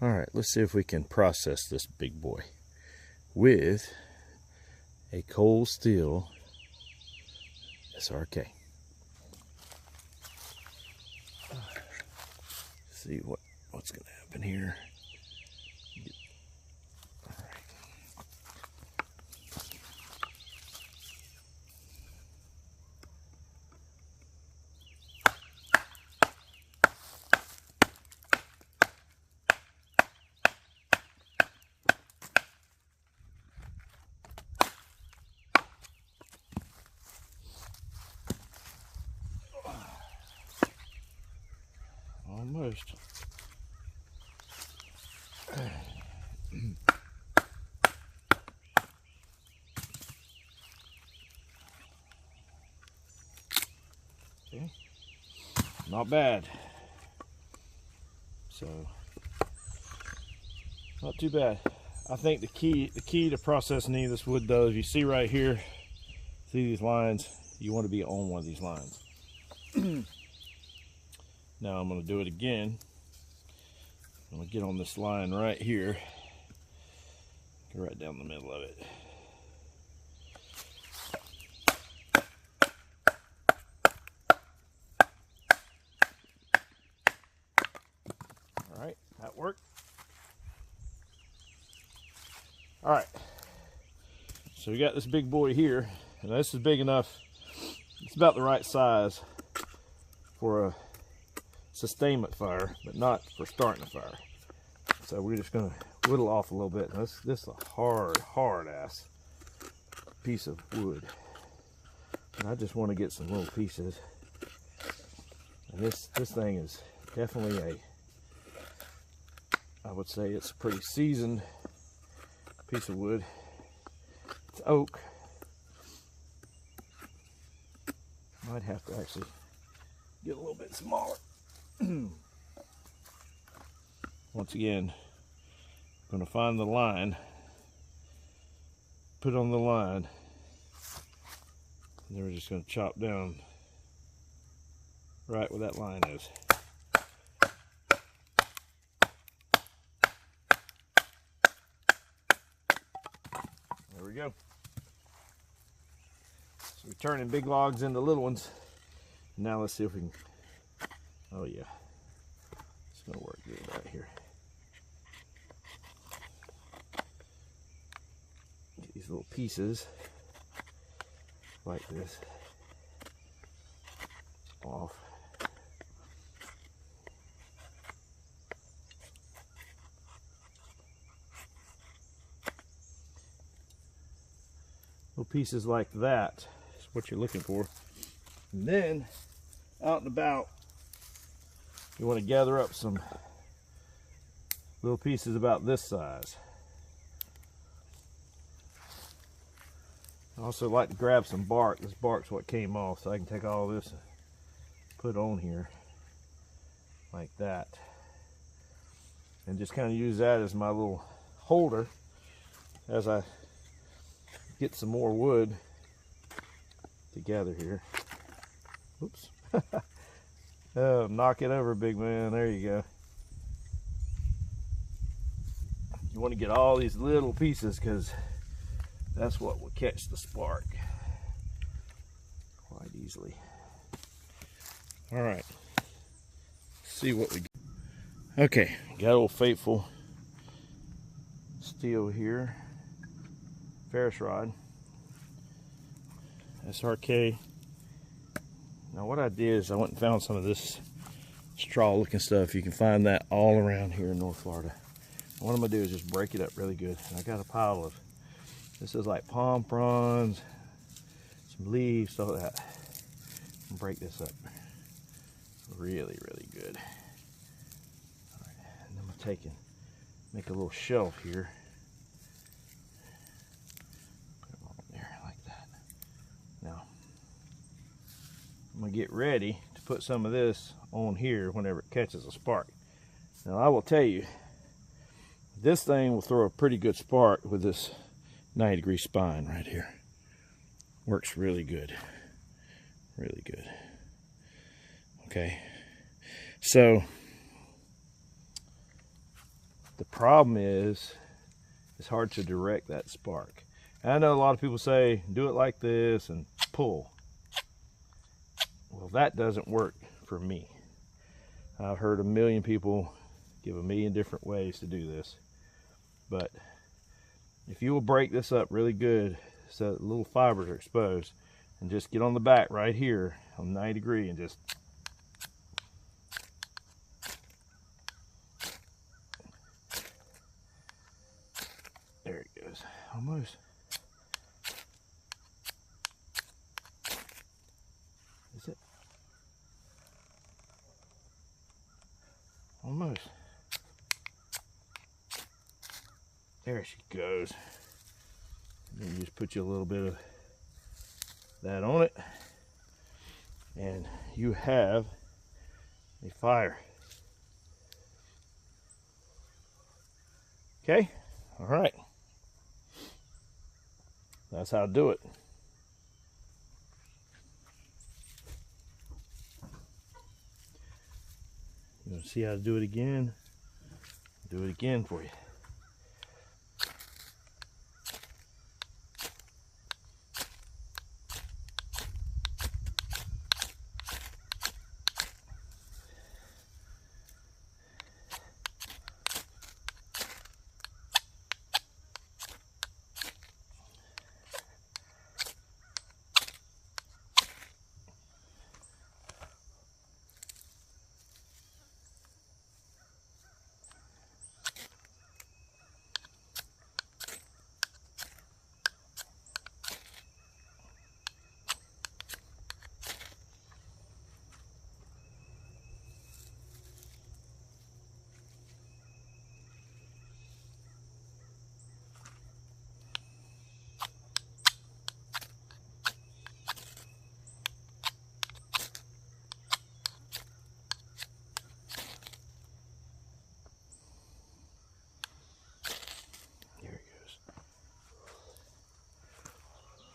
All right, let's see if we can process this big boy with a cold steel SRK. See what's gonna happen here. All right. Almost. Okay. Not bad. So, not too bad. I think the key to processing any of this wood, though, if you see right here, see these lines, you want to be on one of these lines. Now I'm going to do it again. I'm going to get on this line right here, go right down the middle of it. All right, that worked. All right, so we got this big boy here, and this is big enough. It's about the right size for a sustainment fire, but not for starting a fire. So we're just gonna whittle off a little bit. This is a hard ass piece of wood, and I just want to get some little pieces. And this thing is definitely I would say it's a pretty seasoned piece of wood. It's oak. Might have to actually get a little bit smaller. Once again, I'm going to find the line, put on the line, and then we're just going to chop down right where that line is. There we go. So we're turning big logs into little ones. Now let's see if we can, oh yeah, it's gonna work good right here. Get these little pieces like this off. Little pieces like that is what you're looking for. And then out and about, you want to gather up some little pieces about this size. I also like to grab some bark. This bark's what came off, so I can take all this and put on here like that, and just kind of use that as my little holder as I get some more wood together here. Oops. Oh, knock it over, big man. There you go. You want to get all these little pieces because that's what will catch the spark quite easily. All right, let's see what we get. Okay, got old faithful steel here, ferris rod, SRK. Now what I did is I went and found some of this straw looking stuff. You can find that all around here in North Florida. And what I'm gonna do is just break it up really good. And I got a pile of, this is like palm fronds, some leaves, all that. And break this up really, really good. All right, and I'm gonna take and make a little shelf here. Put it on there like that. Now, I'm gonna get ready to put some of this on here whenever it catches a spark. Now I will tell you, this thing will throw a pretty good spark with this 90-degree spine right here. Works really good, really good. Okay, so The problem is it's hard to direct that spark. And I know a lot of people say, do it like this and pull. Well, that doesn't work for me. I've heard a million people give a million different ways to do this. But if you will break this up really good so that the little fibers are exposed, and just get on the back right here on 90 degree and just there it goes. Almost. Is it? Almost. There she goes. And then you just put you a little bit of that on it, and you have a fire. Okay, all right. That's how to do it. You want to see how to do it again? Do it again for you.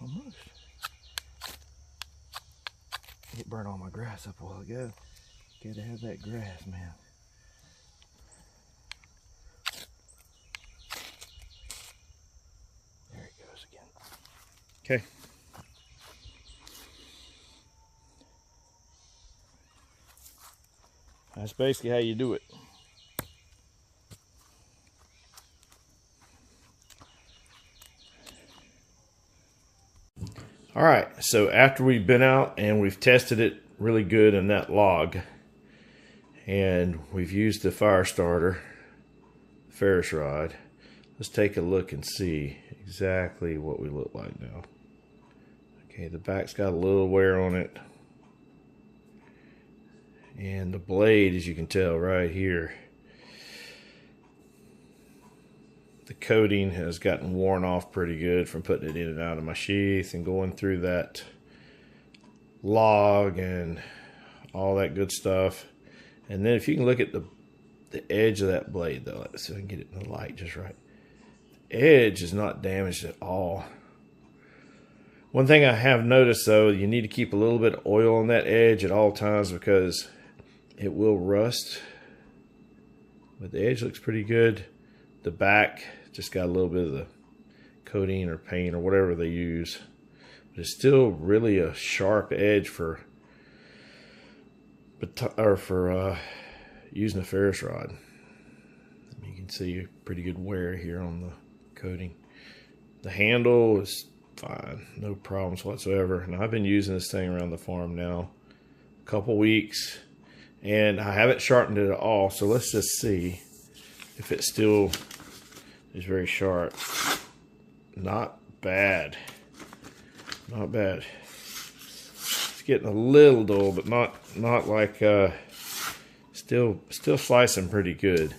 Almost. It burned all my grass up a while ago. Gotta have that grass, man. There it goes again. Okay. That's basically how you do it. All right, so after we've been out and we've tested it really good in that log, and we've used the fire starter, ferris rod, let's take a look and see exactly what we look like now. Okay, the back's got a little wear on it, and the blade, as you can tell right here, the coating has gotten worn off pretty good from putting it in and out of my sheath and going through that log and all that good stuff. And then if you can look at the edge of that blade though, let's see if I can get it in the light just right. The edge is not damaged at all. One thing I have noticed though, you need to keep a little bit of oil on that edge at all times because it will rust. But the edge looks pretty good. The back just got a little bit of the coating or paint or whatever they use. But it's still really a sharp edge for using a ferris rod. You can see pretty good wear here on the coating. The handle is fine, no problems whatsoever. And I've been using this thing around the farm now a couple weeks, and I haven't sharpened it at all. So let's just see if it still is very sharp. Not bad. Not bad. It's getting a little dull, but not like still slicing pretty good.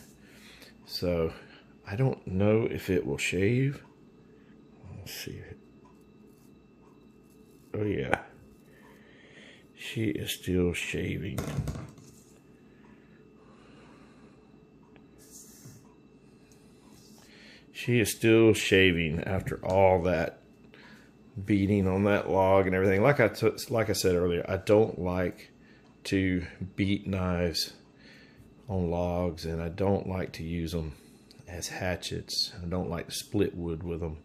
So I don't know if it will shave. Let's see. Oh yeah. She is still shaving. She is still shaving after all that beating on that log and everything. Like I said earlier, I don't like to beat knives on logs, and I don't like to use them as hatchets. I don't like to split wood with them.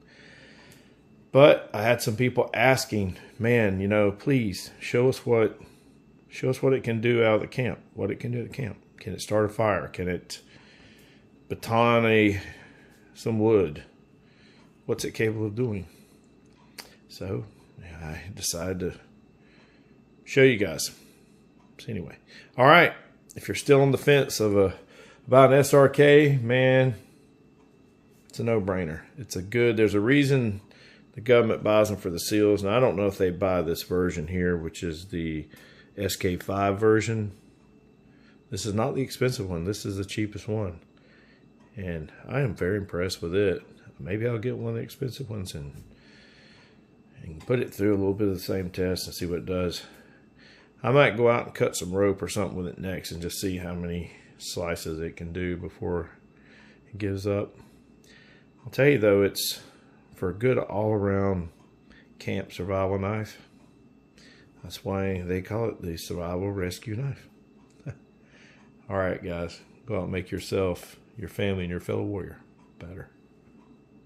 But I had some people asking, man, you know, please show us what it can do out of the camp. What it can do at the camp. Can it start a fire? Can it baton some wood? What's it capable of doing? So I decided to show you guys. So anyway, all right. If you're still on the fence of about an SRK, man, it's a no-brainer. There's a reason the government buys them for the seals. And I don't know if they buy this version here, which is the SK5 version. This is not the expensive one. This is the cheapest one. And I am very impressed with it. Maybe I'll get one of the expensive ones and put it through a little bit of the same test and see what it does. I might go out and cut some rope or something with it next and just see how many slices it can do before it gives up. I'll tell you though, it's for a good all-around camp survival knife. That's why they call it the survival rescue knife. All right, guys, go out and make yourself, your family, and your fellow warrior better.